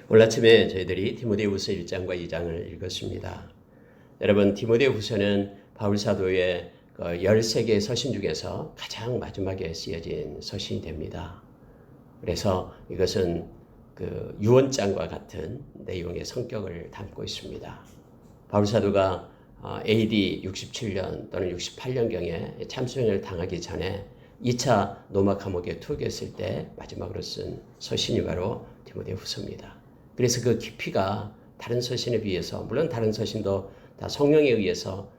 오늘 아침에 저희들이 디모데후서 1장과 2장을 읽었습니다. 여러분, 디모데후서는 바울 사도의 13개의 서신 중에서 가장 마지막에 쓰여진 서신이 됩니다. 그래서 이것은 유언장과 같은 내용의 성격을 담고 있습니다. 바울 사도가 AD 67년 또는 68년경에 참수형을 당하기 전에 2차 로마 감옥에 투옥했을 때 마지막으로 쓴 서신이 바로 디모데후서입니다. 그래서 그 깊이가 다른 서신에 비해서, 물론 다른 서신도 다 성령에 의해서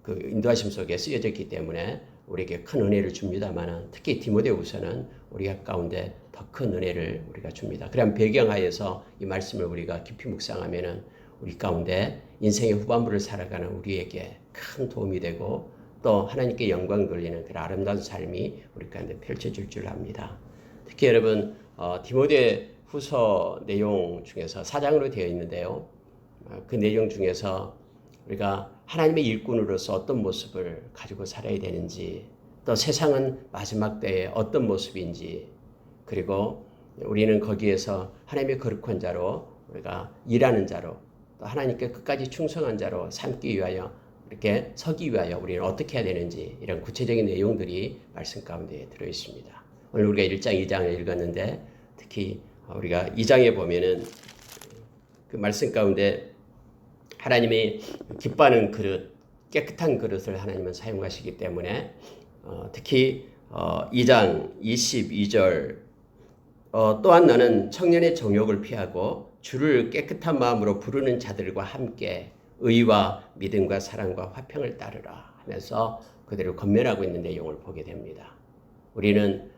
그 인도하심 속에 쓰여졌기 때문에 우리에게 큰 은혜를 줍니다만, 특히 디모데후서는 우리 가운데 더 큰 은혜를 우리가 줍니다. 그런 배경하에서 이 말씀을 우리가 깊이 묵상하면은 우리 가운데 인생의 후반부를 살아가는 우리에게 큰 도움이 되고, 또 하나님께 영광 돌리는 그런 아름다운 삶이 우리 가운데 펼쳐질 줄 압니다. 특히 여러분, 디모데후서 내용 중에서 4장으로 되어 있는데요. 그 내용 중에서 우리가 하나님의 일꾼으로서 어떤 모습을 가지고 살아야 되는지, 또 세상은 마지막 때에 어떤 모습인지, 그리고 우리는 거기에서 하나님의 거룩한 자로, 우리가 일하는 자로, 또 하나님께 끝까지 충성한 자로 삼기 위하여, 이렇게 서기 위하여 우리는 어떻게 해야 되는지, 이런 구체적인 내용들이 말씀 가운데 들어 있습니다. 오늘 우리가 1장, 2장을 읽었는데 특히 우리가 2장에 보면은 그 말씀 가운데 하나님이 기뻐하는 그릇, 깨끗한 그릇을 하나님은 사용하시기 때문에 특히 2장 22절 또한 너는 청년의 정욕을 피하고 주를 깨끗한 마음으로 부르는 자들과 함께 의와 믿음과 사랑과 화평을 따르라 하면서 그대로 권면하고 있는 내용을 보게 됩니다. 우리는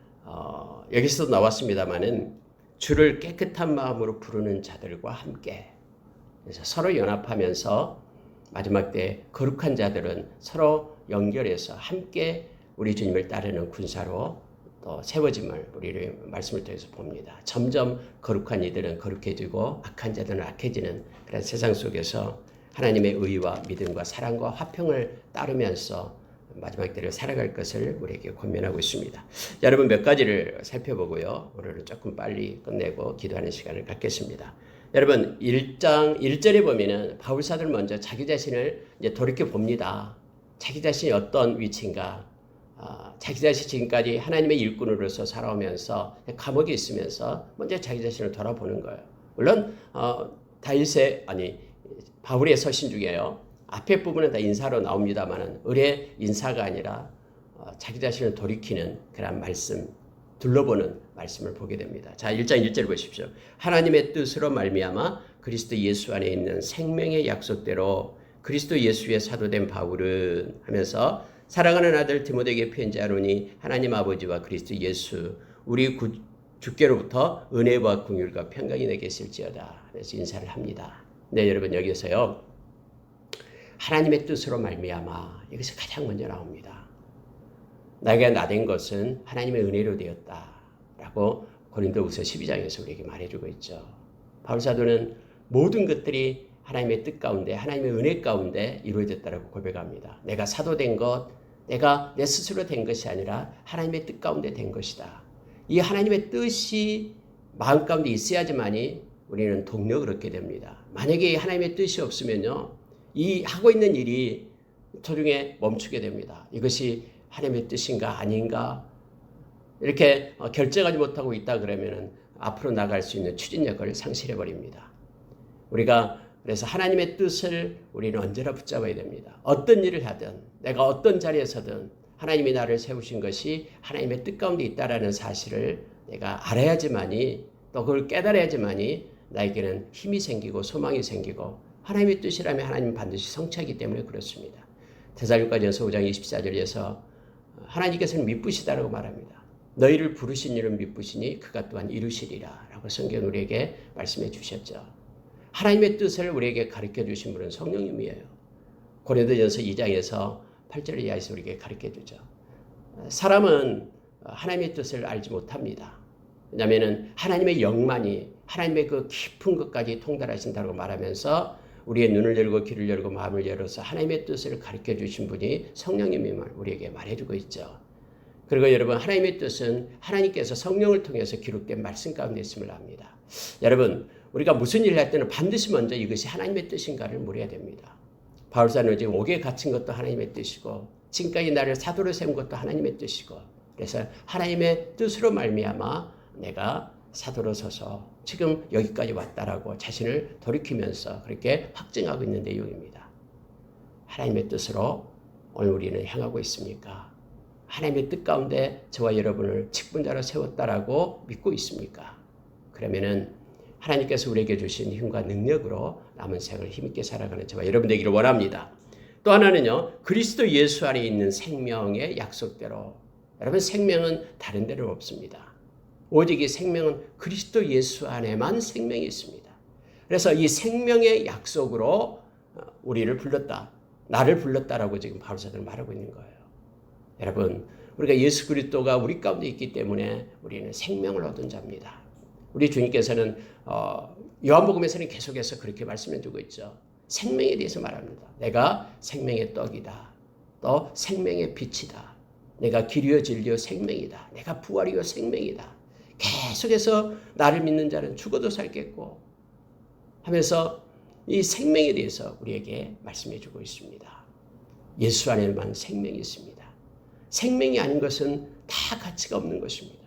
여기서도 나왔습니다마는 주를 깨끗한 마음으로 부르는 자들과 함께, 그래서 서로 연합하면서 마지막 때 거룩한 자들은 서로 연결해서 함께 우리 주님을 따르는 군사로 또 세워짐을 우리를 말씀을 통해서 봅니다. 점점 거룩한 이들은 거룩해지고 악한 자들은 악해지는 그런 세상 속에서 하나님의 의와 믿음과 사랑과 화평을 따르면서 마지막 때를 살아갈 것을 우리에게 권면하고 있습니다. 여러분, 몇 가지를 살펴보고요. 오늘은 조금 빨리 끝내고 기도하는 시간을 갖겠습니다. 여러분, 1장 1절에 보면은 바울 사도는 먼저 자기 자신을 이제 돌이켜 봅니다. 자기 자신이 어떤 위치인가? 자기 자신이 지금까지 하나님의 일꾼으로서 살아오면서 감옥에 있으면서 먼저 자기 자신을 돌아보는 거예요. 물론 바울의 서신 중에요, 앞에 부분은 다 인사로 나옵니다만은 의뢰 인사가 아니라 자기 자신을 돌이키는 그런 말씀, 둘러보는 말씀을 보게 됩니다. 자, 1장 1절 보십시오. 하나님의 뜻으로 말미암아 그리스도 예수 안에 있는 생명의 약속대로 그리스도 예수의 사도된 바울은 하면서 사랑하는 아들 디모데에게 편지하노니 하나님 아버지와 그리스도 예수 우리 주께로부터 은혜와 긍휼과 평강이 내게 있을지어다. 그래서 인사를 합니다. 네, 여러분, 여기서요, 하나님의 뜻으로 말미암아, 이것이 가장 먼저 나옵니다. 내가 나된 것은 하나님의 은혜로 되었다라고 고린도후서 12장에서 우리에게 말해주고 있죠. 바울 사도는 모든 것들이 하나님의 뜻 가운데, 하나님의 은혜 가운데 이루어졌다라고 고백합니다. 내가 사도된 것, 내가 내 스스로 된 것이 아니라 하나님의 뜻 가운데 된 것이다. 이 하나님의 뜻이 마음 가운데 있어야지만이 우리는 동력을 얻게 됩니다. 만약에 하나님의 뜻이 없으면요, 이 하고 있는 일이 도중에 멈추게 됩니다. 이것이 하나님의 뜻인가 아닌가 이렇게 결정하지 못하고 있다 그러면은 앞으로 나갈 수 있는 추진력을 상실해 버립니다. 우리가 그래서 하나님의 뜻을 우리는 언제나 붙잡아야 됩니다. 어떤 일을 하든, 내가 어떤 자리에서든 하나님이 나를 세우신 것이 하나님의 뜻 가운데 있다라는 사실을 내가 알아야지만이, 또 그걸 깨달아야지만이 나에게는 힘이 생기고 소망이 생기고, 하나님의 뜻이라면 하나님은 반드시 성취하기 때문에 그렇습니다. 데살로니가전서 5장 24절에서 하나님께서는 미쁘시다라고 말합니다. 너희를 부르신 이는 미쁘시니 그가 또한 이루시리라 라고 성경 우리에게 말씀해 주셨죠. 하나님의 뜻을 우리에게 가르쳐 주신 분은 성령님이에요. 고린도전서 2장에서 8절 이하에서 우리에게 가르쳐 주죠. 사람은 하나님의 뜻을 알지 못합니다. 왜냐하면 하나님의 영만이 하나님의 그 깊은 것까지 통달하신다고 말하면서 우리의 눈을 열고 귀를 열고 마음을 열어서 하나님의 뜻을 가르쳐 주신 분이 성령님임을 우리에게 말해주고 있죠. 그리고 여러분, 하나님의 뜻은 하나님께서 성령을 통해서 기록된 말씀 가운데 있음을 압니다. 여러분, 우리가 무슨 일을 할 때는 반드시 먼저 이것이 하나님의 뜻인가를 물어야 됩니다. 바울사는 지금 옥에 갇힌 것도 하나님의 뜻이고 지금까지 나를 사도로 세운 것도 하나님의 뜻이고 그래서 하나님의 뜻으로 말미암아 내가 사도로 서서 지금 여기까지 왔다라고 자신을 돌이키면서 그렇게 확증하고 있는 내용입니다. 하나님의 뜻으로 오늘 우리는 향하고 있습니까? 하나님의 뜻 가운데 저와 여러분을 직분자로 세웠다라고 믿고 있습니까? 그러면은 하나님께서 우리에게 주신 힘과 능력으로 남은 생을 힘있게 살아가는 저와 여러분 되기를 원합니다. 또 하나는요, 그리스도 예수 안에 있는 생명의 약속대로 여러분 생명은 다른 데는 없습니다. 오직 이 생명은 그리스도 예수 안에만 생명이 있습니다. 그래서 이 생명의 약속으로 우리를 불렀다. 나를 불렀다라고 지금 바울사도는 말하고 있는 거예요. 여러분, 우리가 예수 그리스도가 우리 가운데 있기 때문에 우리는 생명을 얻은 자입니다. 우리 주님께서는 요한복음에서는 계속해서 그렇게 말씀해 주고 있죠. 생명에 대해서 말합니다. 내가 생명의 떡이다. 또 생명의 빛이다. 내가 길이요 진리요 생명이다. 내가 부활이요 생명이다. 계속해서 나를 믿는 자는 죽어도 살겠고 하면서 이 생명에 대해서 우리에게 말씀해 주고 있습니다. 예수 안에만 생명이 있습니다. 생명이 아닌 것은 다 가치가 없는 것입니다.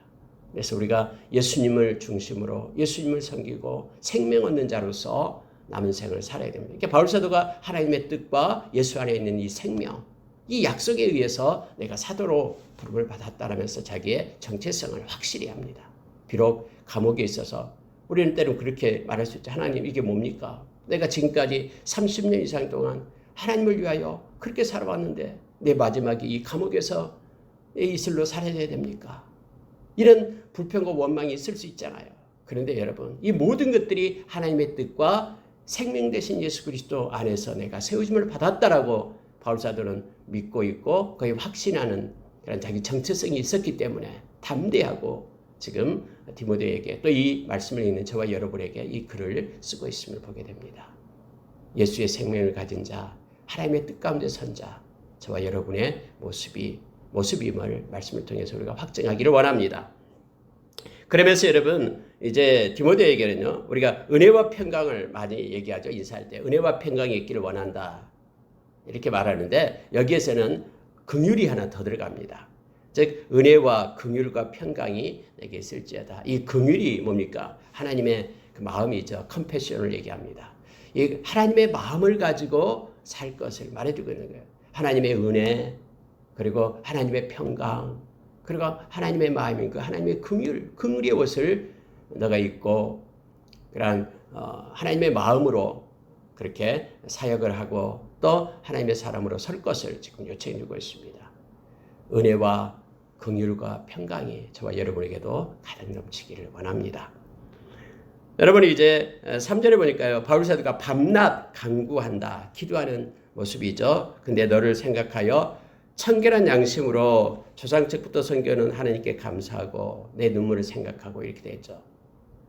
그래서 우리가 예수님을 중심으로 예수님을 섬기고 생명 얻는 자로서 남은 생을 살아야 됩니다. 그러니까 바울사도가 하나님의 뜻과 예수 안에 있는 이 생명, 이 약속에 의해서 내가 사도로 부름을 받았다라면서 자기의 정체성을 확실히 합니다. 비록 감옥에 있어서 우리는 때로 그렇게 말할 수 있죠. 하나님 이게 뭡니까? 내가 지금까지 30년 이상 동안 하나님을 위하여 그렇게 살아왔는데 내 마지막에 이 감옥에서 이슬로 살아야 됩니까? 이런 불평과 원망이 있을 수 있잖아요. 그런데 여러분, 이 모든 것들이 하나님의 뜻과 생명 되신 예수 그리스도 안에서 내가 세우심을 받았다라고 바울사도는 믿고 있고 거의 확신하는 그런 자기 정체성이 있었기 때문에 담대하고 지금 디모데에게 또 이 말씀을 읽는 저와 여러분에게 이 글을 쓰고 있음을 보게 됩니다. 예수의 생명을 가진 자, 하나님의 뜻 가운데 선 자, 저와 여러분의 모습임을 말씀을 통해서 우리가 확증하기를 원합니다. 그러면서 여러분 이제 디모데에게는요 우리가 은혜와 평강을 많이 얘기하죠. 인사할 때 은혜와 평강이 있기를 원한다 이렇게 말하는데 여기에서는 긍휼이 하나 더 들어갑니다. 즉 은혜와 긍휼과 평강이 내게 있을지어다. 이 긍휼이 뭡니까? 하나님의 그 마음이죠. 컴패션을 얘기합니다. 이 하나님의 마음을 가지고 살 것을 말해주고 있는 거예요. 하나님의 은혜 그리고 하나님의 평강 그리고 하나님의 마음인 그 하나님의 긍휼의 옷을 너가 입고 그런 하나님의 마음으로 그렇게 사역을 하고 또 하나님의 사람으로 설 것을 지금 요청해 주고 있습니다. 은혜와 긍휼과 평강이 저와 여러분에게도 가득 넘치기를 원합니다. 여러분이 이제 3절에 보니까요. 바울사도가 밤낮 간구한다. 기도하는 모습이죠. 근데 너를 생각하여 청결한 양심으로 조상책부터 섬겨는 하나님께 감사하고 내 눈물을 생각하고 이렇게 되죠.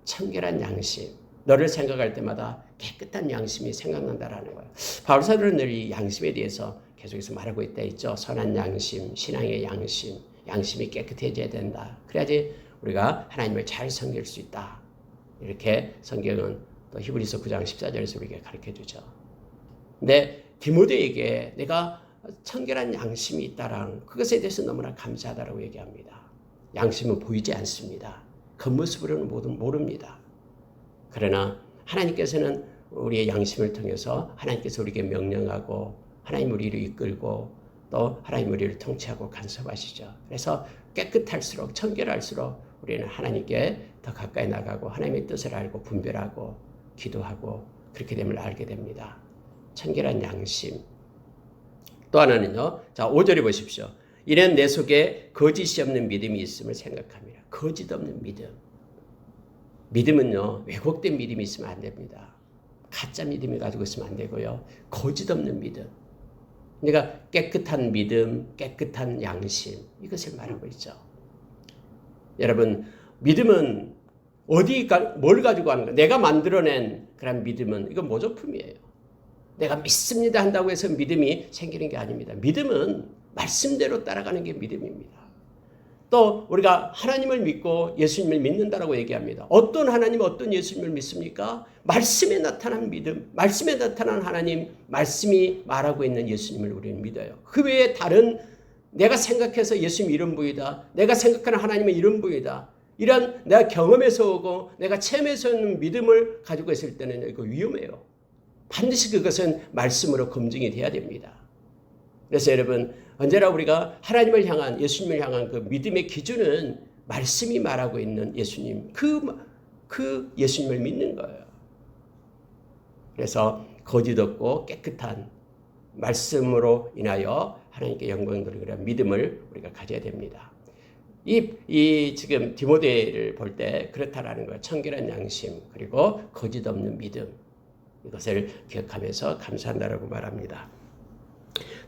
청결한 양심. 너를 생각할 때마다 깨끗한 양심이 생각난다라는 거예요. 바울사도는 늘 이 양심에 대해서 계속해서 말하고 있다 있죠. 선한 양심, 신앙의 양심, 양심이 깨끗해져야 된다. 그래야지 우리가 하나님을 잘 섬길 수 있다. 이렇게 성경은 또 히브리서 9장 14절에서 우리에게 가르쳐주죠. 근데 디모데에게 내가 청결한 양심이 있다라는 그것에 대해서 너무나 감사하다라고 얘기합니다. 양심은 보이지 않습니다. 겉모습으로는 모릅니다. 그러나 하나님께서는 우리의 양심을 통해서 하나님께서 우리에게 명령하고 하나님 우리를 이끌고 또 하나님 우리를 통치하고 간섭하시죠. 그래서 깨끗할수록 청결할수록 우리는 하나님께 더 가까이 나가고 하나님의 뜻을 알고 분별하고 기도하고 그렇게 됨을 알게 됩니다. 청결한 양심. 또 하나는요. 자, 5절에 보십시오. 이는 내 속에 거짓이 없는 믿음이 있음을 생각합니다. 거짓 없는 믿음. 믿음은요. 왜곡된 믿음이 있으면 안 됩니다. 가짜 믿음이 가지고 있으면 안 되고요. 거짓 없는 믿음. 그러니까 깨끗한 믿음, 깨끗한 양심 이것을 말하고 있죠. 여러분 믿음은 뭘 가지고 하는 거예요? 내가 만들어낸 그런 믿음은 이건 모조품이에요. 내가 믿습니다 한다고 해서 믿음이 생기는 게 아닙니다. 믿음은 말씀대로 따라가는 게 믿음입니다. 또 우리가 하나님을 믿고 예수님을 믿는다라고 얘기합니다. 어떤 하나님, 어떤 예수님을 믿습니까? 말씀에 나타난 믿음, 말씀에 나타난 하나님, 말씀이 말하고 있는 예수님을 우리는 믿어요. 그 외에 다른 내가 생각해서 예수님 이런 분이다, 내가 생각하는 하나님은 이런 분이다, 이런 내가 경험에서 오고 내가 체험에서 오는 믿음을 가지고 있을 때는 이거 위험해요. 반드시 그것은 말씀으로 검증이 돼야 됩니다. 그래서 여러분, 언제나 우리가 하나님을 향한, 예수님을 향한 그 믿음의 기준은 말씀이 말하고 있는 예수님, 그 예수님을 믿는 거예요. 그래서 거짓 없고 깨끗한 말씀으로 인하여 하나님께 영광 돌리는 믿음을 우리가 가져야 됩니다. 지금 디모데를 볼 때 그렇다라는 거예요. 청결한 양심, 그리고 거짓 없는 믿음. 이것을 기억하면서 감사한다라고 말합니다.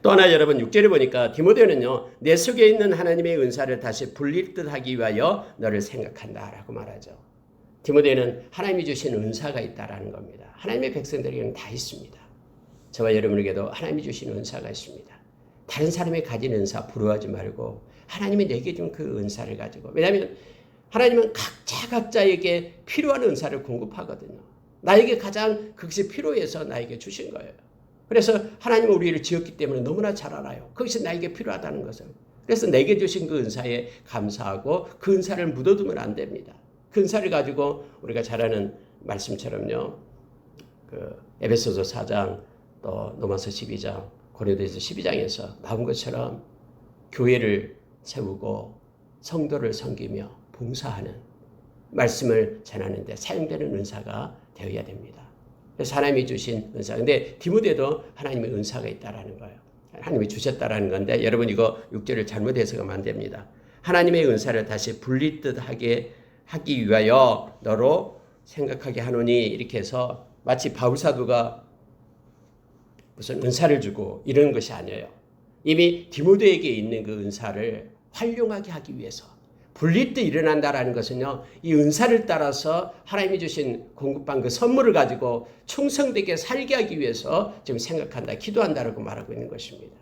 또 하나 여러분 6절에 보니까 디모데는요, 내 속에 있는 하나님의 은사를 다시 불릴듯 하기 위하여 너를 생각한다라고 말하죠. 디모데는 하나님이 주신 은사가 있다라는 겁니다. 하나님의 백성들에게는 다 있습니다. 저와 여러분에게도 하나님이 주신 은사가 있습니다. 다른 사람이 가진 은사 부러워하지 말고 하나님이 내게 준 그 은사를 가지고, 왜냐하면 하나님은 각자에게 필요한 은사를 공급하거든요. 나에게 가장 그것이 필요해서 나에게 주신 거예요. 그래서 하나님은 우리를 지었기 때문에 너무나 잘 알아요. 그것이 나에게 필요하다는 것을. 그래서 내게 주신 그 은사에 감사하고 그 은사를 묻어두면 안 됩니다. 그 은사를 가지고 우리가 잘 아는 말씀처럼요, 그 에베소서 4장 또 로마서 12장 고린도서 12장에서 나온 것처럼 교회를 세우고 성도를 섬기며 봉사하는 말씀을 전하는 데 사용되는 은사가 되어야 됩니다. 그래서 하나님이 주신 은사. 근데 디모데도 하나님의 은사가 있다라는 거예요. 하나님이 주셨다라는 건데, 여러분 이거 6절을 잘못 해석하면 안 됩니다. 하나님의 은사를 다시 불릴듯 하기 위하여 너로 생각하게 하노니, 이렇게 해서 마치 바울 사도가 무슨 은사를 주고 이런 것이 아니에요. 이미 디모데에게 있는 그 은사를 활용하게 하기 위해서 불릴 듯 일어난다라는 것은요, 이 은사를 따라서 하나님이 주신 공급한 그 선물을 가지고 충성되게 살게 하기 위해서 지금 생각한다, 기도한다라고 말하고 있는 것입니다.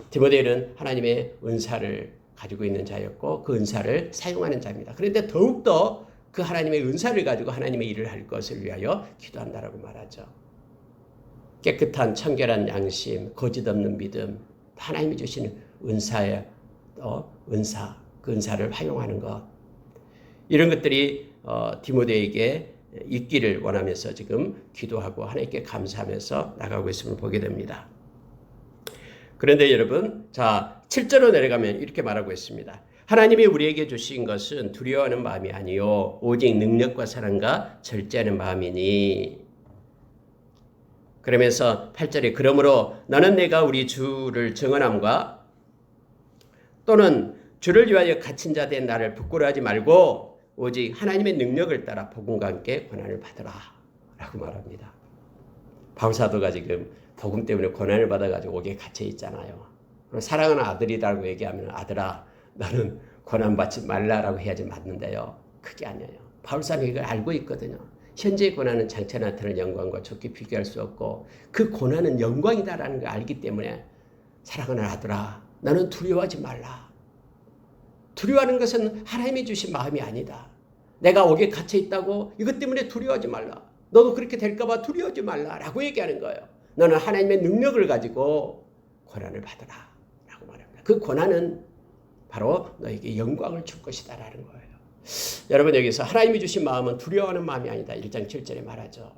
디모데는 하나님의 은사를 가지고 있는 자였고 그 은사를 사용하는 자입니다. 그런데 더욱더 그 하나님의 은사를 가지고 하나님의 일을 할 것을 위하여 기도한다라고 말하죠. 깨끗한 청결한 양심, 거짓 없는 믿음, 하나님이 주시는 은사의 은사, 그 은사를 활용하는 것, 이런 것들이 디모데에게 있기를 원하면서 지금 기도하고 하나님께 감사하면서 나가고 있음을 보게 됩니다. 그런데 여러분, 자 7절로 내려가면 이렇게 말하고 있습니다. 하나님이 우리에게 주신 것은 두려워하는 마음이 아니요 오직 능력과 사랑과 절제하는 마음이니. 그러면서 8절에 그러므로 너는 내가 우리 주를 증언함과 또는 주를 위하여 갇힌 자 된 나를 부끄러워하지 말고 오직 하나님의 능력을 따라 복음과 함께 고난을 받으라 라고 말합니다. 바울 사도가 지금 복음 때문에 고난을 받아가지고 옥에 갇혀 있잖아요. 사랑하는 아들이라고 얘기하면 아들아 너는 고난받지 말라라고 해야지 맞는데요. 그게 아니에요. 바울 사도가 이걸 알고 있거든요. 현재의 고난은 장차 나타날 영광과 좋게 비교할 수 없고 그 고난은 영광이다라는 걸 알기 때문에 사랑하는 아들아 너는 두려워하지 말라. 두려워하는 것은 하나님이 주신 마음이 아니다. 내가 옥에 갇혀 있다고 이것 때문에 두려워하지 말라. 너도 그렇게 될까 봐 두려워하지 말라라고 얘기하는 거예요. 너는 하나님의 능력을 가지고 고난을 받으라 라고 말합니다. 그 고난은 바로 너에게 영광을 줄 것이다라는 거예요. 여러분 여기서 하나님이 주신 마음은 두려워하는 마음이 아니다. 1장 7절에 말하죠.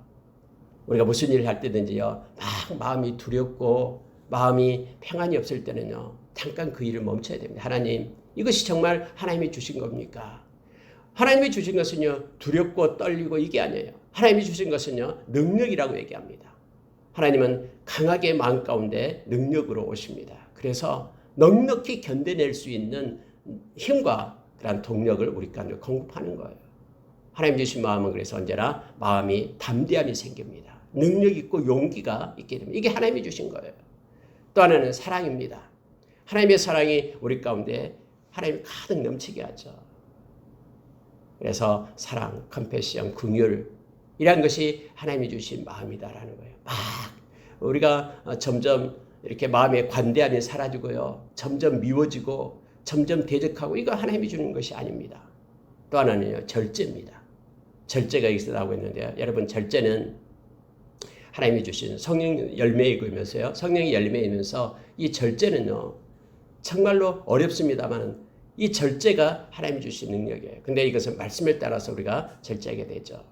우리가 무슨 일을 할 때든지요. 막 마음이 두렵고 마음이 평안이 없을 때는요. 잠깐 그 일을 멈춰야 됩니다. 하나님 이것이 정말 하나님이 주신 겁니까? 하나님이 주신 것은요. 두렵고 떨리고 이게 아니에요. 하나님이 주신 것은요. 능력이라고 얘기합니다. 하나님은 강하게 마음 가운데 능력으로 오십니다. 그래서 넉넉히 견뎌낼 수 있는 힘과 그런 동력을 우리 가운데 공급하는 거예요. 하나님 주신 마음은 그래서 언제나 마음이 담대함이 생깁니다. 능력 있고 용기가 있게 됩니다. 이게 하나님이 주신 거예요. 또 하나는 사랑입니다. 하나님의 사랑이 우리 가운데 하나님이 가득 넘치게 하죠. 그래서 사랑, 컴패션, 긍휼 이런 것이 하나님이 주신 마음이다라는 거예요. 막 우리가 점점 이렇게 마음의 관대함이 사라지고요. 점점 미워지고 점점 대적하고 이거 하나님이 주는 것이 아닙니다. 또 하나는요, 절제입니다. 절제가 여기서 나오고 있는데요. 여러분, 절제는 하나님이 주신 성령 열매이면서요. 성령의 열매이면서 이 절제는요, 정말로 어렵습니다만 이 절제가 하나님이 주신 능력이에요. 근데 이것은 말씀을 따라서 우리가 절제하게 되죠.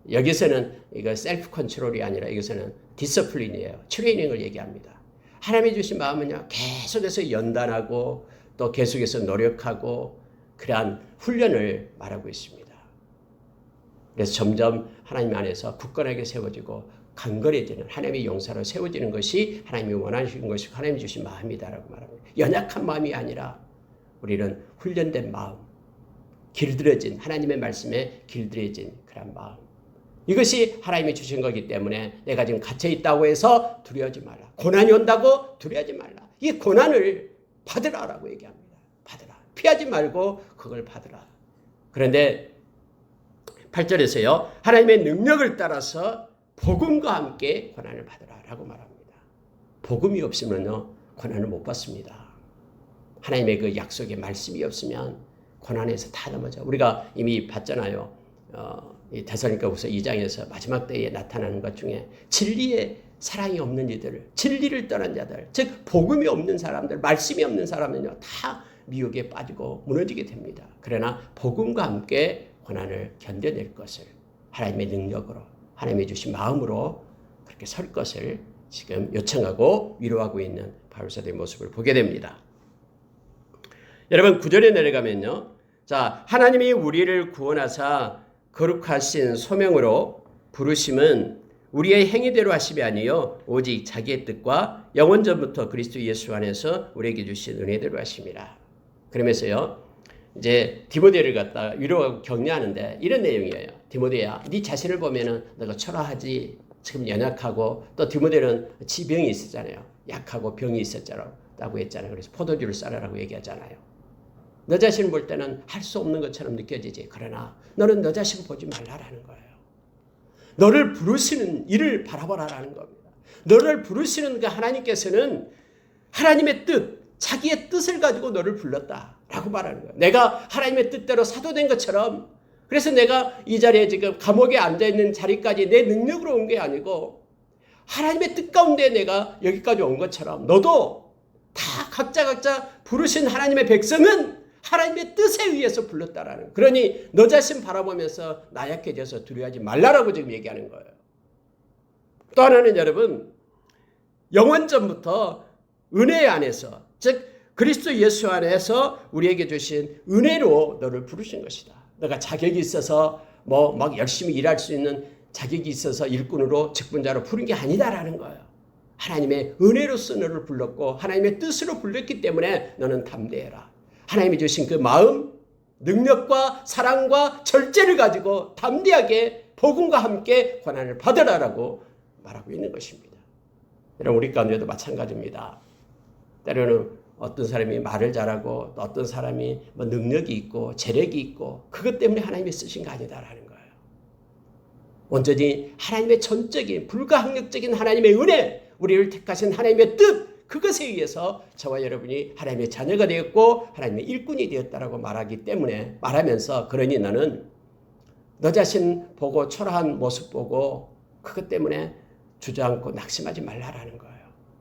여기서는 이거 셀프 컨트롤이 아니라 이것은 디서플린이에요. 트레이닝을 얘기합니다. 하나님이 주신 마음은요, 계속해서 연단하고 또 계속해서 노력하고 그러한 훈련을 말하고 있습니다. 그래서 점점 하나님 안에서 굳건하게 세워지고 강건해지는 하나님의 용사로 세워지는 것이 하나님이 원하시는 것이 하나님이 주신 마음이다라고 말합니다. 연약한 마음이 아니라 우리는 훈련된 마음, 길들여진 하나님의 말씀에 길들여진 그런 마음. 이것이 하나님이 주신 거기 때문에 내가 지금 갇혀 있다고 해서 두려워하지 말라. 고난이 온다고 두려워하지 말라. 이 고난을 받으라라고 얘기합니다. 받으라. 피하지 말고 그걸 받으라. 그런데 8절에서요. 하나님의 능력을 따라서 복음과 함께 고난을 받으라라고 말합니다. 복음이 없으면요. 고난을 못 받습니다. 하나님의 그 약속의 말씀이 없으면 고난에서 다 넘어져. 우리가 이미 봤잖아요. 이 데살로니가후서 2장에서 마지막 때에 나타나는 것 중에 진리의 사랑이 없는 이들, 진리를 떠난 자들, 즉 복음이 없는 사람들, 말씀이 없는 사람은요 다 미혹에 빠지고 무너지게 됩니다. 그러나 복음과 함께 고난을 견뎌낼 것을 하나님의 능력으로, 하나님이 주신 마음으로 그렇게 설 것을 지금 요청하고 위로하고 있는 바울사도의 모습을 보게 됩니다. 여러분 9절에 내려가면요. 자, 하나님이 우리를 구원하사 거룩하신 소명으로 부르심은 우리의 행위대로 하심이 아니요 오직 자기의 뜻과 영원전부터 그리스도 예수 안에서 우리에게 주신 은혜대로 하심이라. 그러면서요. 이제 디모데를 갖다 위로하고 격려하는데 이런 내용이에요. 디모데야, 네 자신을 보면은 너가 초라하지, 지금 연약하고 또 디모데는 지병이 있었잖아요. 약하고 병이 있었다고 했잖아요. 그래서 포도주를 쌀으라고 얘기하잖아요. 너 자신을 볼 때는 할 수 없는 것처럼 느껴지지. 그러나 너는 너 자신을 보지 말라라는 거예요. 너를 부르시는 이를 바라보라라는 겁니다. 너를 부르시는 그 하나님께서는 하나님의 뜻, 자기의 뜻을 가지고 너를 불렀다라고 말하는 거예요. 내가 하나님의 뜻대로 사도된 것처럼, 그래서 내가 이 자리에 지금 감옥에 앉아있는 자리까지 내 능력으로 온 게 아니고 하나님의 뜻 가운데 내가 여기까지 온 것처럼 너도 다 각자 부르신 하나님의 백성은 하나님의 뜻에 의해서 불렀다라는. 그러니 너 자신 바라보면서 나약해져서 두려워하지 말라라고 지금 얘기하는 거예요. 또 하나는 여러분, 영원전부터 은혜 안에서, 즉 그리스도 예수 안에서 우리에게 주신 은혜로 너를 부르신 것이다. 너가 자격이 있어서 뭐 막 열심히 일할 수 있는 자격이 있어서 일꾼으로 직분자로 부른 게 아니다라는 거예요. 하나님의 은혜로서 너를 불렀고 하나님의 뜻으로 불렀기 때문에 너는 담대해라. 하나님이 주신 그 마음, 능력과 사랑과 절제를 가지고 담대하게 복음과 함께 고난을 받으라라고 말하고 있는 것입니다. 여러분, 우리 가운데도 마찬가지입니다. 때로는 어떤 사람이 말을 잘하고 또 어떤 사람이 뭐 능력이 있고 재력이 있고 그것 때문에 하나님이 쓰신 거 아니다라는 거예요. 온전히 하나님의 전적인 불가항력적인 하나님의 은혜, 우리를 택하신 하나님의 뜻, 그것에 의해서 저와 여러분이 하나님의 자녀가 되었고 하나님의 일꾼이 되었다라고 말하기 때문에, 말하면서 그러니 너는 너 자신 보고 초라한 모습 보고 그것 때문에 주저앉고 낙심하지 말라라는 거예요.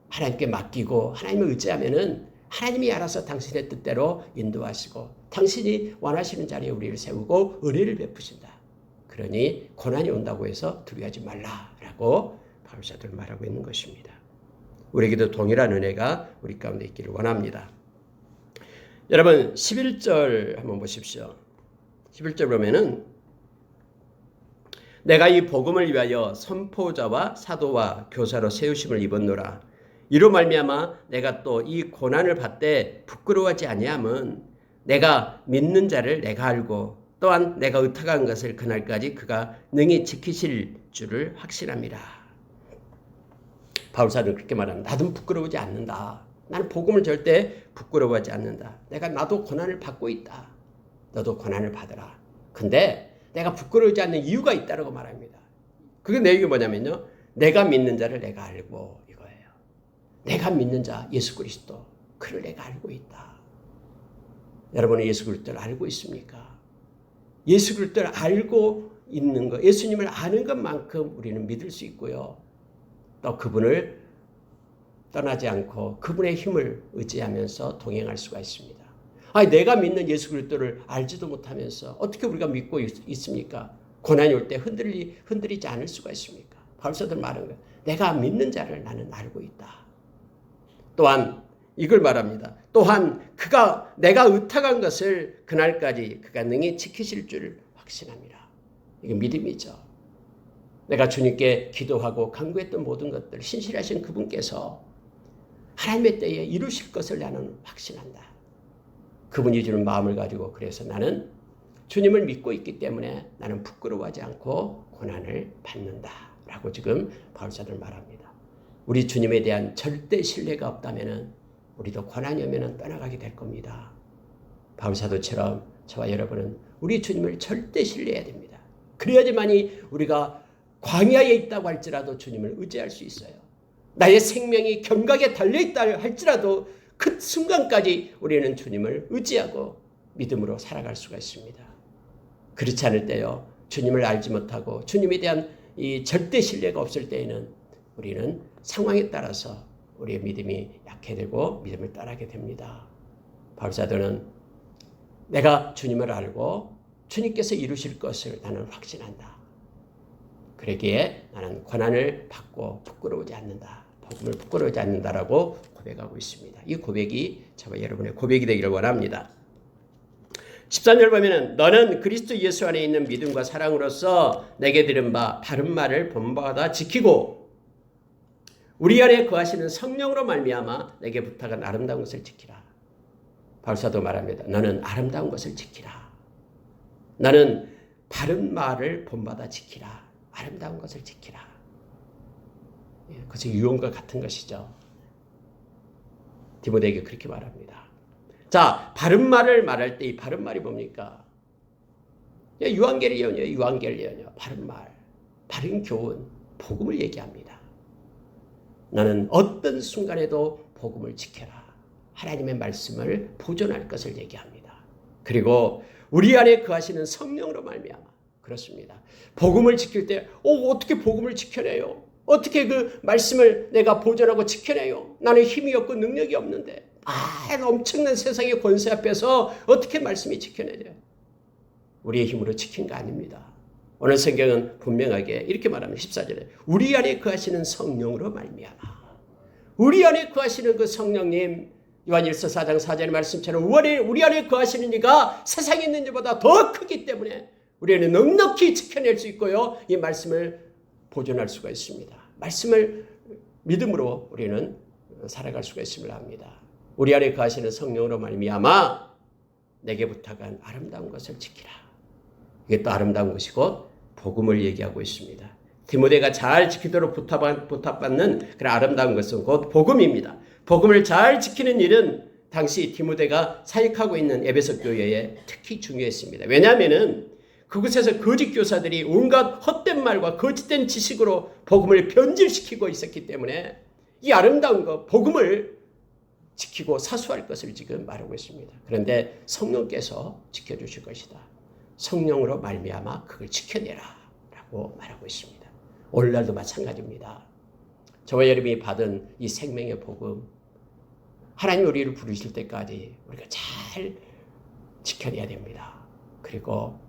하나님께 맡기고 하나님을 의지하면은 하나님이 알아서 당신의 뜻대로 인도하시고 당신이 원하시는 자리에 우리를 세우고 은혜를 베푸신다. 그러니 고난이 온다고 해서 두려워하지 말라라고 바울사도는 말하고 있는 것입니다. 우리에게도 동일한 은혜가 우리 가운데 있기를 원합니다. 여러분 11절 한번 보십시오. 11절 보면은 내가 이 복음을 위하여 선포자와 사도와 교사로 세우심을 입었노라. 이로 말미암아 내가 또 이 고난을 받되 부끄러워하지 아니함은 내가 믿는 자를 내가 알고 또한 내가 의탁한 것을 그날까지 그가 능히 지키실 줄을 확신합니다. 바울사는 그렇게 말합니다. 나도 부끄러워하지 않는다. 나는 복음을 절대 부끄러워하지 않는다. 나도 고난을 받고 있다. 너도 고난을 받으라. 근데 내가 부끄러워하지 않는 이유가 있다고 말합니다. 그게 내용이 뭐냐면요. 내가 믿는 자를 내가 알고 이거예요. 내가 믿는 자 예수 그리스도, 그를 내가 알고 있다. 여러분은 예수 그리스도를 알고 있습니까? 예수 그리스도를 알고 있는 것, 예수님을 아는 것만큼 우리는 믿을 수 있고요. 또 그분을 떠나지 않고 그분의 힘을 의지하면서 동행할 수가 있습니다. 아니, 내가 믿는 예수 그리스도를 알지도 못하면서 어떻게 우리가 믿고 있습니까? 고난이 올 때 흔들리지 않을 수가 있습니까? 바울사도 말한 거예요. 내가 믿는 자를 나는 알고 있다. 또한 이걸 말합니다. 또한 내가 의탁한 것을 그날까지 그가 능히 지키실 줄 확신합니다. 이게 믿음이죠. 내가 주님께 기도하고 간구했던 모든 것들 신실하신 그분께서 하나님의 때에 이루실 것을 나는 확신한다. 그분이 주는 마음을 가지고 그래서 나는 주님을 믿고 있기 때문에 나는 부끄러워하지 않고 고난을 받는다. 라고 지금 바울사도는 말합니다. 우리 주님에 대한 절대 신뢰가 없다면 우리도 고난이 오면 떠나가게 될 겁니다. 바울사도처럼 저와 여러분은 우리 주님을 절대 신뢰해야 됩니다. 그래야지만이 우리가 광야에 있다고 할지라도 주님을 의지할 수 있어요. 나의 생명이 경각에 달려있다 할지라도 그 순간까지 우리는 주님을 의지하고 믿음으로 살아갈 수가 있습니다. 그렇지 않을 때요, 주님을 알지 못하고 주님에 대한 이 절대 신뢰가 없을 때에는 우리는 상황에 따라서 우리의 믿음이 약해지고 믿음을 떠나게 됩니다. 바울사도는 내가 주님을 알고 주님께서 이루실 것을 나는 확신한다. 그러기에 나는 고난을 받고 부끄러우지 않는다. 복음을 부끄러우지 않는다라고 고백하고 있습니다. 이 고백이 저와 여러분의 고백이 되기를 원합니다. 13절 보면은 너는 그리스도 예수 안에 있는 믿음과 사랑으로서 내게 들은 바 바른 말을 본받아 지키고 우리 안에 거하시는 성령으로 말미암아 내게 부탁한 아름다운 것을 지키라. 바울사도 말합니다. 너는 아름다운 것을 지키라. 너는 바른 말을 본받아 지키라. 아름다운 것을 지키라. 그것이 유언과 같은 것이죠. 디모데에게 그렇게 말합니다. 자, 바른 말을 말할 때 이 바른 말이 뭡니까? 유앙겔리온이요. 바른 말, 바른 교훈, 복음을 얘기합니다. 너는 어떤 순간에도 복음을 지켜라. 하나님의 말씀을 보존할 것을 얘기합니다. 그리고 우리 안에 거하시는 성령으로 말미암아 그렇습니다. 복음을 지킬 때 어떻게 복음을 지켜내요? 어떻게 그 말씀을 내가 보존하고 지켜내요? 나는 힘이 없고 능력이 없는데 엄청난 세상의 권세 앞에서 어떻게 말씀이 지켜내죠? 우리의 힘으로 지킨 거 아닙니다. 오늘 성경은 분명하게 이렇게 말합니다. 14절에 우리 안에 거하시는 성령으로 말미암아. 우리 안에 거하시는 그 성령님, 요한일서 4장 4절의 말씀처럼 우리 안에 거하시는 이가 세상에 있는 이보다 더 크기 때문에 우리는 넉넉히 지켜낼 수 있고요. 이 말씀을 보존할 수가 있습니다. 말씀을 믿음으로 우리는 살아갈 수가 있음을 압니다. 우리 안에 거하시는 성령으로 말미암아 내게 부탁한 아름다운 것을 지키라. 이게 또 아름다운 것이고 복음을 얘기하고 있습니다. 디모데가 잘 지키도록 부탁받는 그런 아름다운 것은 곧 복음입니다. 복음을 잘 지키는 일은 당시 디모데가 사역하고 있는 에베소 교회에 특히 중요했습니다. 왜냐하면 그곳에서 거짓 교사들이 온갖 헛된 말과 거짓된 지식으로 복음을 변질시키고 있었기 때문에 이 아름다운 것, 복음을 지키고 사수할 것을 지금 말하고 있습니다. 그런데 성령께서 지켜주실 것이다. 성령으로 말미암아 그걸 지켜내라 라고 말하고 있습니다. 오늘날도 마찬가지입니다. 저와 여러분이 받은 이 생명의 복음, 하나님 우리를 부르실 때까지 우리가 잘 지켜내야 됩니다. 그리고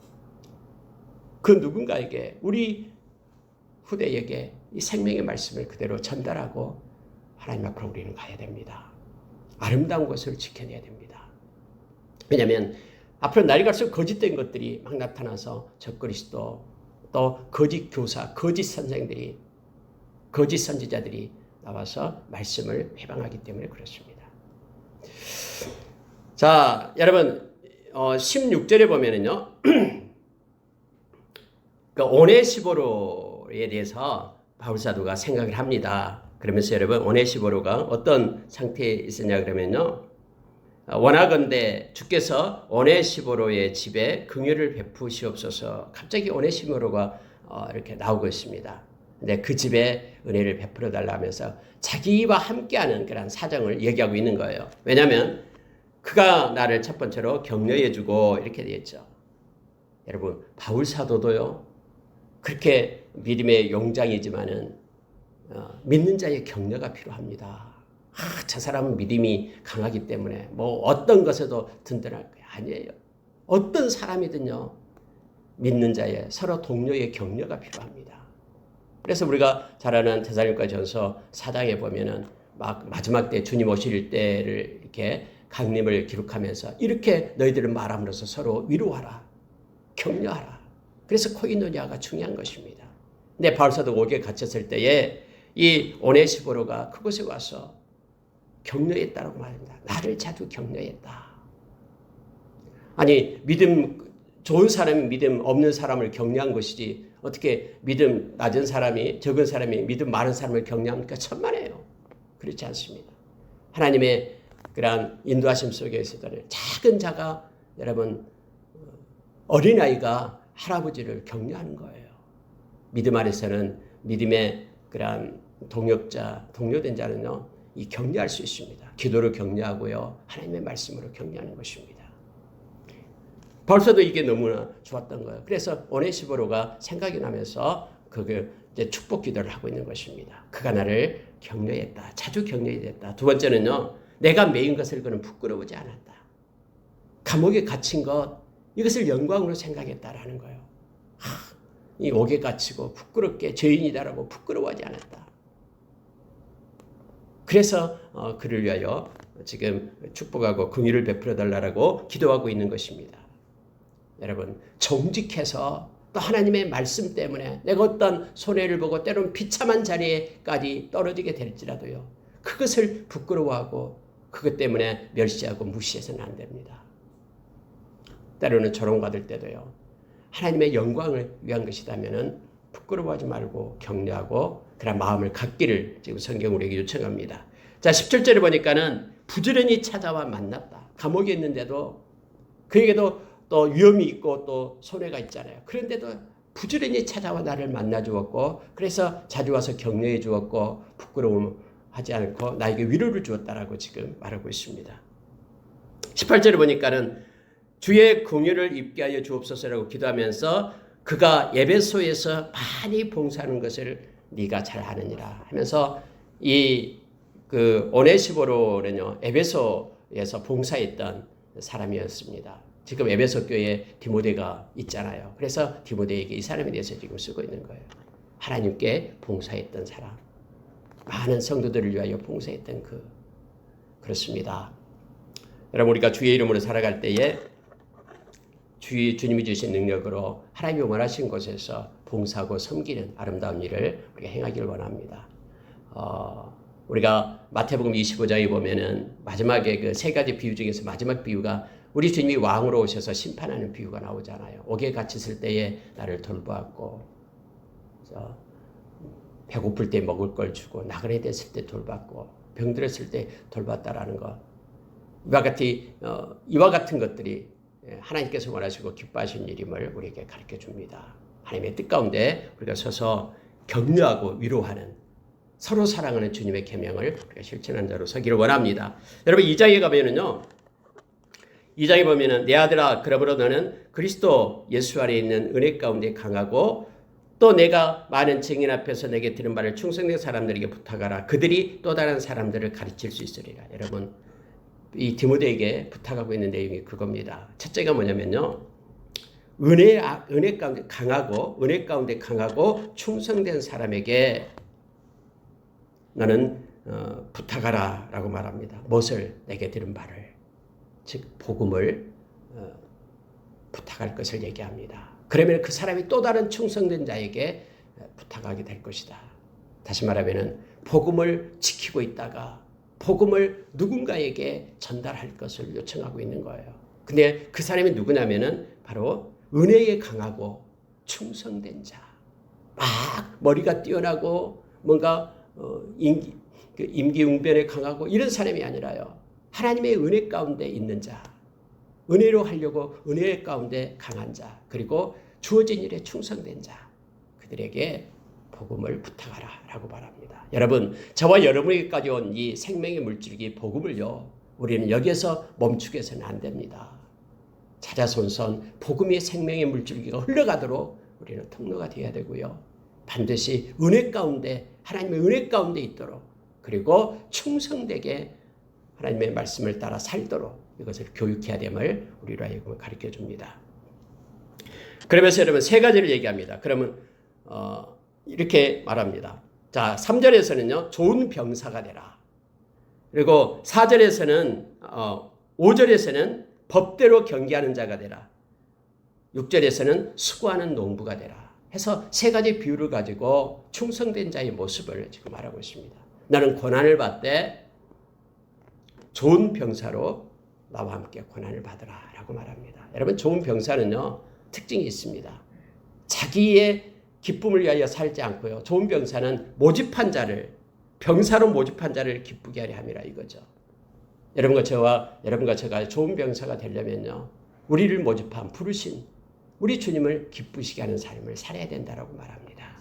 그 누군가에게, 우리 후대에게 이 생명의 말씀을 그대로 전달하고 하나님 앞으로 우리는 가야 됩니다. 아름다운 것을 지켜내야 됩니다. 왜냐하면 앞으로 날이 갈수록 거짓된 것들이 막 나타나서 적그리스도, 또 거짓 교사, 거짓 선생들이, 거짓 선지자들이 나와서 말씀을 회방하기 때문에 그렇습니다. 자, 여러분 16절에 보면은요. 그 오네시보로에 대해서 바울사도가 생각을 합니다. 그러면서 여러분 오네시보로가 어떤 상태에 있었냐 그러면요. 원하건대 주께서 오네시보로의 집에 긍휼을 베푸시옵소서. 갑자기 오네시보로가 이렇게 나오고 있습니다. 근데 그 집에 은혜를 베풀어 달라 하면서 자기와 함께하는 그런 사정을 얘기하고 있는 거예요. 왜냐하면 그가 나를 첫 번째로 격려해주고 이렇게 되어 있죠. 여러분 바울 사도도요. 그렇게 믿음의 용장이지만은 믿는 자의 격려가 필요합니다. 저 사람은 믿음이 강하기 때문에 뭐 어떤 것에도 든든할 거예요. 아니에요. 어떤 사람이든요. 믿는 자의 서로 동료의 격려가 필요합니다. 그래서 우리가 잘 아는 데살로니가전서 4장에 보면은 막 마지막 때 주님 오실 때를 이렇게 강림을 기록하면서 이렇게 너희들을 말함으로써 서로 위로하라. 격려하라. 그래서 코이노니아가 중요한 것입니다. 근데 바울사도 옥에 갇혔을 때에 이 오네시보로가 그곳에 와서 격려했다고 말합니다. 나를 자주 격려했다. 아니 믿음 좋은 사람이 믿음 없는 사람을 격려한 것이지 어떻게 믿음 낮은 사람이 적은 사람이 믿음 많은 사람을 격려합니까? 천만에요. 그렇지 않습니다. 하나님의 그러한 인도하심 속에 있었던 작은 자가 여러분 어린아이가 할아버지를 격려하는 거예요. 믿음 안에서는 믿음의 그러한 동역자, 동료된 자는요, 이 격려할 수 있습니다. 기도로 격려하고요, 하나님의 말씀으로 격려하는 것입니다. 벌써도 이게 너무나 좋았던 거예요. 그래서 오네시보로가 생각이 나면서 이제 축복 기도를 하고 있는 것입니다. 그가 나를 격려했다. 자주 격려했다. 두 번째는요, 내가 매인 것을 그는 부끄러우지 않았다. 감옥에 갇힌 것, 이것을 영광으로 생각했다라는 거예요. 이 옥에 갇히고 부끄럽게 죄인이다라고 부끄러워하지 않았다. 그래서 그를 위하여 지금 축복하고 긍휼을 베풀어 달라고 기도하고 있는 것입니다. 여러분 정직해서 또 하나님의 말씀 때문에 내가 어떤 손해를 보고 때로는 비참한 자리에까지 떨어지게 될지라도요. 그것을 부끄러워하고 그것 때문에 멸시하고 무시해서는 안 됩니다. 때로는 조롱받을 때도요. 하나님의 영광을 위한 것이라면 부끄러워하지 말고 격려하고 그런 마음을 갖기를 지금 성경 우리에게 요청합니다. 자, 17절에 보니까는 부지런히 찾아와 만났다. 감옥에 있는데도 그에게도 또 위험이 있고 또 손해가 있잖아요. 그런데도 부지런히 찾아와 나를 만나 주었고 그래서 자주 와서 격려해 주었고 부끄러움하지 않고 나에게 위로를 주었다라고 지금 말하고 있습니다. 18절에 보니까는 주의 긍휼을 입게 하여 주옵소서라고 기도하면서 그가 에베소에서 많이 봉사하는 것을 네가 잘 아느니라 하면서 그 오네시보로는요 에베소에서 봉사했던 사람이었습니다. 지금 에베소 교회에 디모데가 있잖아요. 그래서 디모데에게 이 사람에 대해서 지금 쓰고 있는 거예요. 하나님께 봉사했던 사람, 많은 성도들을 위하여 봉사했던 그렇습니다. 여러분 우리가 주의 이름으로 살아갈 때에 주님이 주신 능력으로 하나님이 원하신 곳에서 봉사하고 섬기는 아름다운 일을 우리가 행하기를 원합니다. 우리가 마태복음 25장에 보면은 마지막에 그 세 가지 비유 중에서 마지막 비유가 우리 주님이 왕으로 오셔서 심판하는 비유가 나오잖아요. 옥에 갇혔을 때에 나를 돌보았고, 배고플 때 먹을 걸 주고, 나그네 됐을 때 돌봤고, 병들었을 때 돌봤다라는 것. 이와 같은 것들이 하나님께서 원하시고 기뻐하신 일임을 우리에게 가르쳐 줍니다. 하나님의 뜻 가운데 우리가 서서 격려하고 위로하는 서로 사랑하는 주님의 계명을 우리가 실천하는 자로 서기를 원합니다. 여러분 2장에 가면은요. 2장에 보면은 내 아들아 그러므로 너는 그리스도 예수 아래 있는 은혜 가운데 강하고 또 내가 많은 증인 앞에서 내게 들은 바를 충성된 사람들에게 부탁하라. 그들이 또 다른 사람들을 가르칠 수 있으리라. 여러분 이 디모데에게 부탁하고 있는 내용이 그겁니다. 첫째가 뭐냐면요. 은혜 가운데 강하고 충성된 사람에게 너는 부탁하라 라고 말합니다. 무엇을 내게 들은 바를 즉 복음을 부탁할 것을 얘기합니다. 그러면 그 사람이 또 다른 충성된 자에게 부탁하게 될 것이다. 다시 말하면 복음을 지키고 있다가 복음을 누군가에게 전달할 것을 요청하고 있는 거예요. 근데 그 사람이 누구냐면은 바로 은혜에 강하고 충성된 자. 막 머리가 뛰어나고 뭔가 임기응변에 강하고 이런 사람이 아니라요. 하나님의 은혜 가운데 있는 자. 은혜로 하려고 은혜 가운데 강한 자. 그리고 주어진 일에 충성된 자. 그들에게 복음을 부탁하라 라고 말합니다. 여러분 저와 여러분에게까지 온 이 생명의 물줄기 복음을요. 우리는 여기에서 멈추게서는 안 됩니다. 자자손손 복음의 생명의 물줄기가 흘러가도록 우리는 통로가 되어야 되고요. 반드시 은혜 가운데 하나님의 은혜 가운데 있도록 그리고 충성되게 하나님의 말씀을 따라 살도록 이것을 교육해야 됨을 우리로 하여금 가르쳐 줍니다. 그러면서 여러분 세 가지를 얘기합니다. 그러면 이렇게 말합니다. 자, 3절에서는요. 좋은 병사가 되라. 그리고 4절에서는 5절에서는 법대로 경계하는 자가 되라. 6절에서는 수고하는 농부가 되라. 해서 세 가지 비유를 가지고 충성된 자의 모습을 지금 말하고 있습니다. 나는 고난을 받되 좋은 병사로 나와 함께 고난을 받으라 라고 말합니다. 여러분 좋은 병사는요. 특징이 있습니다. 자기의 기쁨을 위하여 살지 않고요. 좋은 병사는 모집한 자를 병사로 모집한 자를 기쁘게 하려 함이라 이거죠. 여러분과 제가 좋은 병사가 되려면요. 우리를 모집한 부르신 우리 주님을 기쁘시게 하는 삶을 살아야 된다라고 말합니다.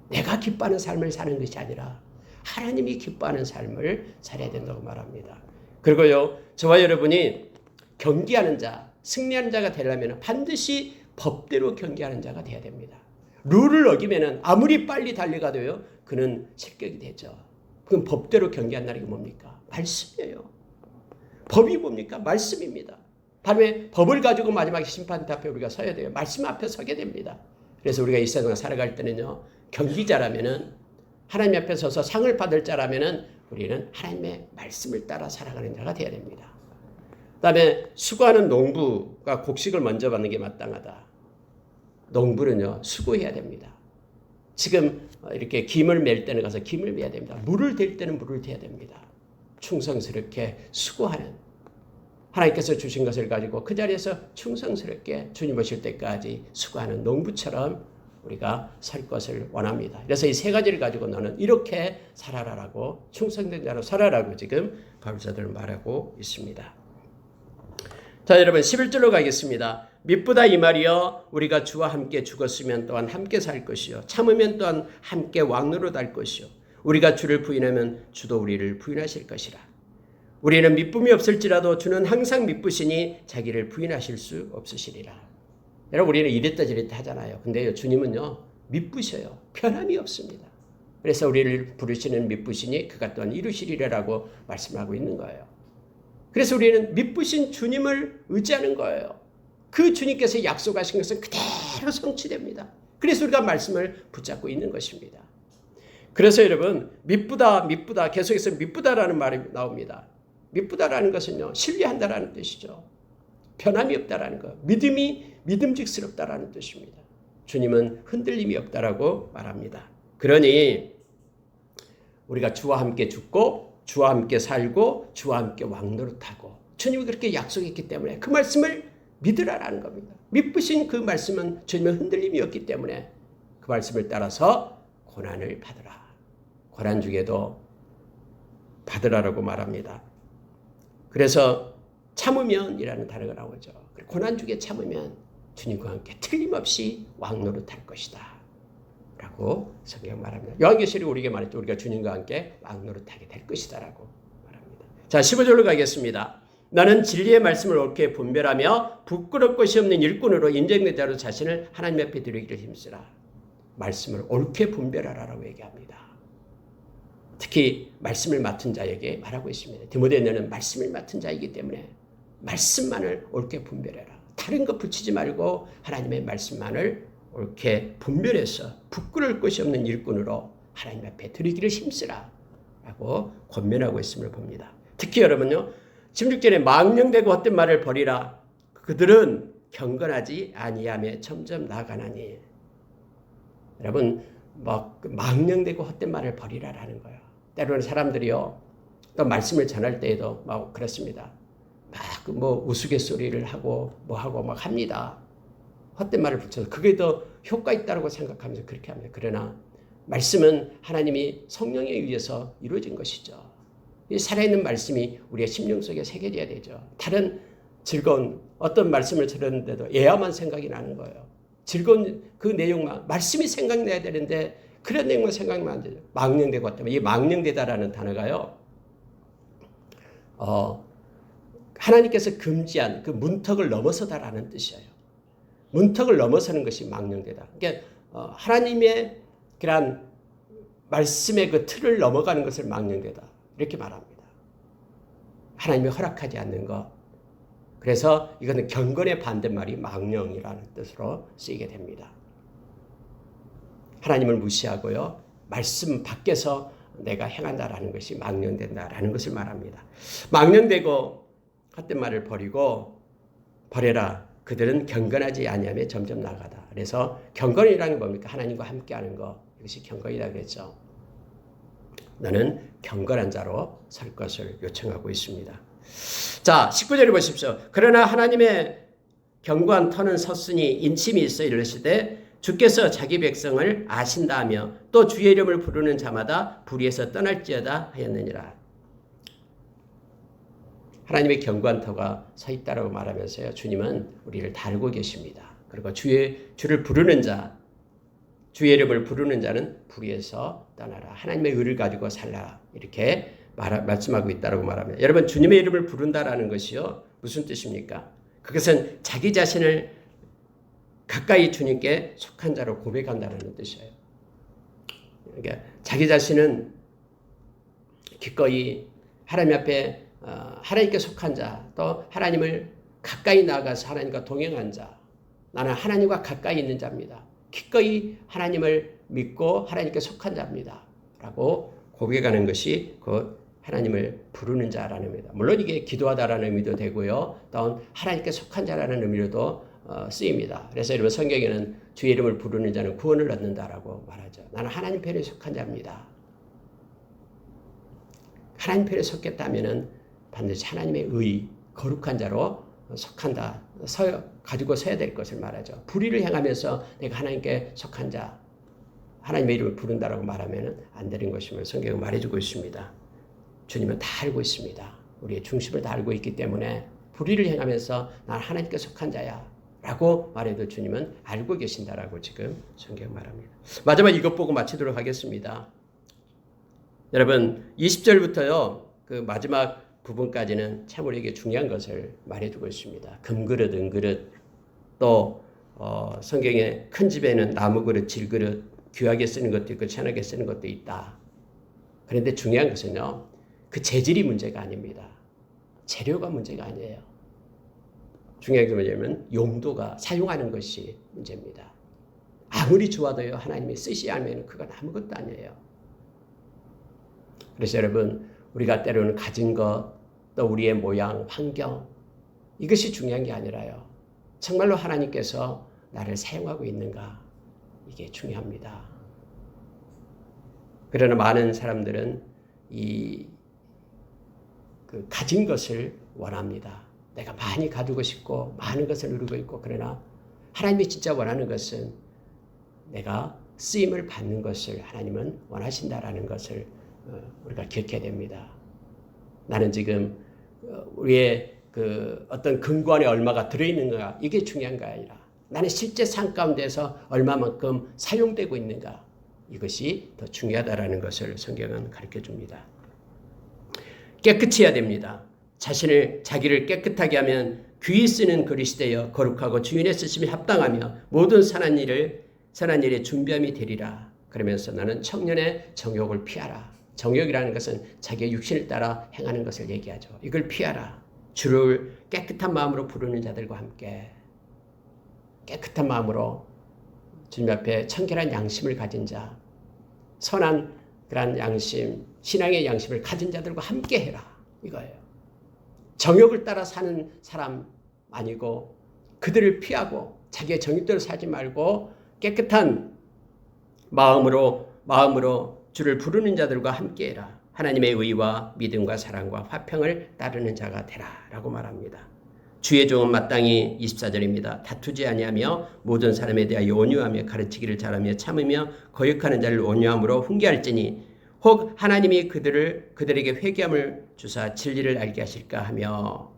내가 기뻐하는 삶을 사는 것이 아니라 하나님이 기뻐하는 삶을 살아야 된다고 말합니다. 그리고요. 저와 여러분이 경계하는 자, 승리하는 자가 되려면 반드시 법대로 경계하는 자가 돼야 됩니다. 룰을 어기면 아무리 빨리 달려가도요. 그는 실격이 되죠. 그럼 법대로 경계한다는 게 뭡니까? 말씀이에요. 법이 뭡니까? 말씀입니다. 다음에 법을 가지고 마지막에 심판 앞에 우리가 서야 돼요. 말씀 앞에 서게 됩니다. 그래서 우리가 이 세상을 살아갈 때는요. 경기자라면은 하나님 앞에 서서 상을 받을 자라면은 우리는 하나님의 말씀을 따라 살아가는 자가 되어야 됩니다. 그다음에 수고하는 농부가 곡식을 먼저 받는 게 마땅하다. 농부는요. 수고해야 됩니다. 지금 이렇게 김을 맬 때는 가서 김을 매야 됩니다. 물을 댈 때는 물을 대야 됩니다. 충성스럽게 수고하는 하나님께서 주신 것을 가지고 그 자리에서 충성스럽게 주님 오실 때까지 수고하는 농부처럼 우리가 살 것을 원합니다. 그래서 이 세 가지를 가지고 너는 이렇게 살아라라고 충성된 자로 살아라고 지금 바울사도는 말하고 있습니다. 자, 여러분 11절로 가겠습니다. 미쁘다 이 말이여 우리가 주와 함께 죽었으면 또한 함께 살 것이요 참으면 또한 함께 왕노릇 할 것이요 우리가 주를 부인하면 주도 우리를 부인하실 것이라. 우리는 미쁨이 없을지라도 주는 항상 미쁘시니 자기를 부인하실 수 없으시리라. 여러분 우리는 이랬다 저랬다 하잖아요. 근데 주님은요 미쁘셔요. 변함이 없습니다. 그래서 우리를 부르시는 미쁘시니 그가 또한 이루시리라라고 말씀하고 있는 거예요. 그래서 우리는 미쁘신 주님을 의지하는 거예요. 그 주님께서 약속하신 것은 그대로 성취됩니다. 그래서 우리가 말씀을 붙잡고 있는 것입니다. 그래서 여러분 미쁘다 계속해서 미쁘다라는 말이 나옵니다. 미쁘다라는 것은요 신뢰한다라는 뜻이죠. 변함이 없다라는 것, 믿음직스럽다라는 뜻입니다. 주님은 흔들림이 없다라고 말합니다. 그러니 우리가 주와 함께 죽고 주와 함께 살고 주와 함께 왕노릇하고 주님이 그렇게 약속했기 때문에 그 말씀을 믿으라라는 겁니다. 미쁘신 그 말씀은 주님의 흔들림이 없기 때문에 그 말씀을 따라서 고난을 받으라. 고난 중에도 받으라라고 말합니다. 그래서 참으면이라는 단어가 나오죠. 고난 중에 참으면 주님과 함께 틀림없이 왕노릇할 것이다 라고 성경 말합니다. 요한계시록이 우리에게 말했죠. 우리가 주님과 함께 왕노릇하게 될 것이다 라고 말합니다. 자 15절로 가겠습니다. 나는 진리의 말씀을 옳게 분별하며 부끄러울 것이 없는 일꾼으로 인정된 자로 자신을 하나님 앞에 드리기를 힘쓰라. 말씀을 옳게 분별하라라고 얘기합니다. 특히 말씀을 맡은 자에게 말하고 있습니다. 디모데에 너는 말씀을 맡은 자이기 때문에 말씀만을 옳게 분별해라. 다른 것 붙이지 말고 하나님의 말씀만을 옳게 분별해서 부끄러울 것이 없는 일꾼으로 하나님 앞에 드리기를 힘쓰라 라고 권면하고 있음을 봅니다. 특히 여러분요 16절에 망령되고 헛된 말을 버리라. 그들은 경건하지 아니하며 점점 나아가나니. 여러분 망령되고 헛된 말을 버리라라는 거예요. 때로는 사람들이요 또 말씀을 전할 때에도 막 그렇습니다. 막 우스갯소리를 하고 막 합니다. 헛된 말을 붙여서 그게 더 효과 있다고 생각하면서 그렇게 합니다. 그러나 말씀은 하나님이 성령에 의해서 이루어진 것이죠. 이 살아있는 말씀이 우리의 심령 속에 새겨져야 되죠. 다른 즐거운 어떤 말씀을 들었는데도 애야만 생각이 나는 거예요. 즐거운 그 내용만 말씀이 생각나야 되는데 그런 내용만 생각나면 안 되죠. 망령되고 때문에 이 망령되다라는 단어가요. 하나님께서 금지한 그 문턱을 넘어서다라는 뜻이에요. 문턱을 넘어서는 것이 망령되다. 그러니까 하나님의 그런 말씀의 그 틀을 넘어가는 것을 망령되다. 이렇게 말합니다. 하나님이 허락하지 않는 것. 그래서 이거는 경건의 반대말이 망령이라는 뜻으로 쓰이게 됩니다. 하나님을 무시하고요. 말씀 밖에서 내가 행한다라는 것이 망령된다라는 것을 말합니다. 망령되고 헛된 말을 버리고 버려라. 그들은 경건하지 아니하며 점점 나가다. 그래서 경건이라는 게 뭡니까? 하나님과 함께하는 것. 이것이 경건이다 그랬죠. 너는 경건한 자로 살 것을 요청하고 있습니다. 자, 19절을 보십시오. 그러나 하나님의 견고한 터는 섰으니 인침이 있어 이르시되 주께서 자기 백성을 아신다 하며 또 주의 이름을 부르는 자마다 불의에서 떠날지어다 하였느니라. 하나님의 견고한 터가 서 있다라고 말하면서요. 주님은 우리를 다 알고 계십니다. 그리고 주를 부르는 자, 주의 이름을 부르는 자는 불의에서 떠나라. 하나님의 의를 가지고 살라. 이렇게 말씀하고 있다라고 말합니다. 여러분, 주님의 이름을 부른다라는 것이요. 무슨 뜻입니까? 그것은 자기 자신을 가까이 주님께 속한 자로 고백한다는 뜻이에요. 그러니까 자기 자신은 기꺼이 하나님 앞에 하나님께 속한 자, 또 하나님을 가까이 나아가서 하나님과 동행한 자, 나는 하나님과 가까이 있는 자입니다. 기꺼이 하나님을 믿고 하나님께 속한 자입니다. 라고 고백하는 것이 그 하나님을 부르는 자라는 의미다. 물론 이게 기도하다라는 의미도 되고요. 또한 하나님께 속한 자라는 의미로도 쓰입니다. 그래서 여러분 성경에는 주의 이름을 부르는 자는 구원을 얻는다라고 말하죠. 나는 하나님 편에 속한 자입니다. 하나님 편에 속겠다면은 반드시 하나님의 의, 거룩한 자로 속한다. 가지고 서야 될 것을 말하죠. 불의를 행하면서 내가 하나님께 속한 자, 하나님의 이름을 부른다라고 말하면 안 되는 것임을 성경은 말해주고 있습니다. 주님은 다 알고 있습니다. 우리의 중심을 다 알고 있기 때문에 불의를 행하면서 난 하나님께 속한 자야 라고 말해도 주님은 알고 계신다라고 지금 성경 말합니다. 마지막 이것 보고 마치도록 하겠습니다. 여러분 20절부터요. 그 마지막 부분까지는 참 우리에게 중요한 것을 말해주고 있습니다. 금그릇, 은그릇, 또 성경에 큰 집에는 나무그릇, 질그릇, 귀하게 쓰는 것도 있고 천하게 쓰는 것도 있다. 그런데 중요한 것은요. 그 재질이 문제가 아닙니다. 재료가 문제가 아니에요. 중요한 게 뭐냐면 용도가 사용하는 것이 문제입니다. 아무리 좋아도요. 하나님이 쓰시지 않으면 그건 아무것도 아니에요. 그래서 여러분 우리가 때로는 가진 것, 또 우리의 모양, 환경 이것이 중요한 게 아니라요. 정말로 하나님께서 나를 사용하고 있는가 이게 중요합니다. 그러나 많은 사람들은 그 가진 것을 원합니다. 내가 많이 가지고 싶고 많은 것을 누리고 있고 그러나 하나님이 진짜 원하는 것은 내가 쓰임을 받는 것을 하나님은 원하신다라는 것을 우리가 기억해야 됩니다. 나는 지금 우리의 그 어떤 금고 안에 얼마가 들어있는가 이게 중요한 게 아니라 나는 실제 삶 가운데서 얼마만큼 사용되고 있는가 이것이 더 중요하다라는 것을 성경은 가르쳐 줍니다. 깨끗해야 됩니다. 자기를 깨끗하게 하면 귀히 쓰는 그릇이 되어 거룩하고 주인의 쓰심이 합당하며 모든 선한 일에 준비함이 되리라. 그러면서 너는 청년의 정욕을 피하라. 정욕이라는 것은 자기의 육신을 따라 행하는 것을 얘기하죠. 이걸 피하라. 주를 깨끗한 마음으로 부르는 자들과 함께 깨끗한 마음으로 주님 앞에 청결한 양심을 가진 자, 선한 그런 양심, 신앙의 양심을 가진 자들과 함께 해라. 이거예요. 정욕을 따라 사는 사람 아니고 그들을 피하고 자기의 정욕대로 살지 말고 깨끗한 마음으로 주를 부르는 자들과 함께해라. 하나님의 의와 믿음과 사랑과 화평을 따르는 자가 되라 라고 말합니다. 주의 종은 마땅히 24절입니다. 다투지 아니하며 모든 사람에 대하여 온유하며 가르치기를 잘하며 참으며 거역하는 자를 온유함으로 훈계할지니 혹 하나님이 그들에게 회개함을 주사 진리를 알게 하실까 하며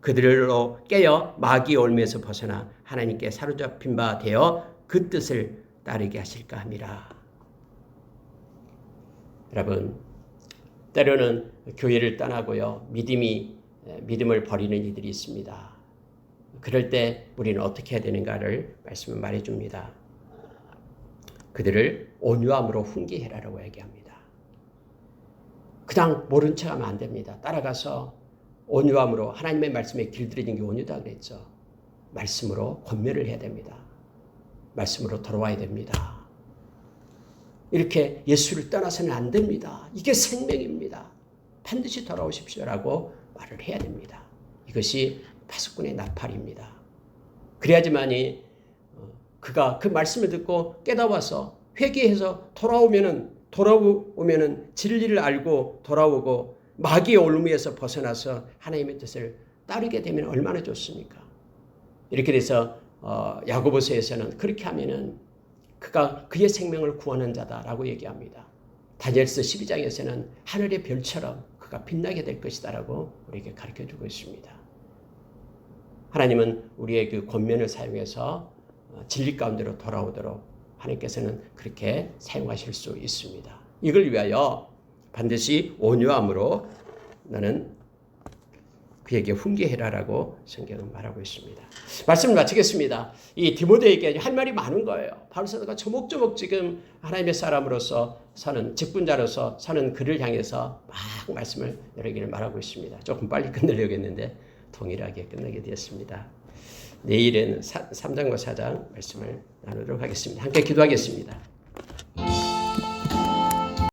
그들로 깨어 마귀의 올무에서 벗어나 하나님께 사로잡힌 바 되어 그 뜻을 따르게 하실까 함이라. 여러분 때로는 교회를 떠나고요. 믿음이 믿음을 버리는 이들이 있습니다. 그럴 때 우리는 어떻게 해야 되는가를 말씀을 말해줍니다. 그들을 온유함으로 훈계해라라고 얘기합니다. 그냥 모른 척하면 안 됩니다. 따라가서 온유함으로 하나님의 말씀에 길들여진 게 온유다 그랬죠. 말씀으로 권면을 해야 됩니다. 말씀으로 돌아와야 됩니다. 이렇게 예수를 떠나서는 안 됩니다. 이게 생명입니다. 반드시 돌아오십시오라고 말을 해야 됩니다. 이것이 파수꾼의 나팔입니다. 그래야지만이 그가 그 말씀을 듣고 깨달아서 회개해서 돌아오면은 진리를 알고 돌아오고 마귀의 올무에서 벗어나서 하나님의 뜻을 따르게 되면 얼마나 좋습니까? 이렇게 돼서 야고보서에서는 그렇게 하면은 그가 그의 생명을 구하는 자다라고 얘기합니다. 다니엘서 12장에서는 하늘의 별처럼 그가 빛나게 될 것이다라고 우리에게 가르쳐주고 있습니다. 하나님은 우리의 그 권면을 사용해서 진리 가운데로 돌아오도록 하나님께서는 그렇게 사용하실 수 있습니다. 이걸 위하여 반드시 온유함으로 너는 그에게 훈계해라라고 성경은 말하고 있습니다. 말씀을 마치겠습니다. 이 디모데에게 할 말이 많은 거예요. 바울 사도가 조목조목 지금 하나님의 사람으로서 사는 직분자로서 사는 그를 향해서 막 말씀을 여러 개를 말하고 있습니다. 조금 빨리 끝내려고 했는데 동일하게 끝내게 되었습니다. 내일은 3장과 4장 말씀을 나누도록 하겠습니다. 함께 기도하겠습니다.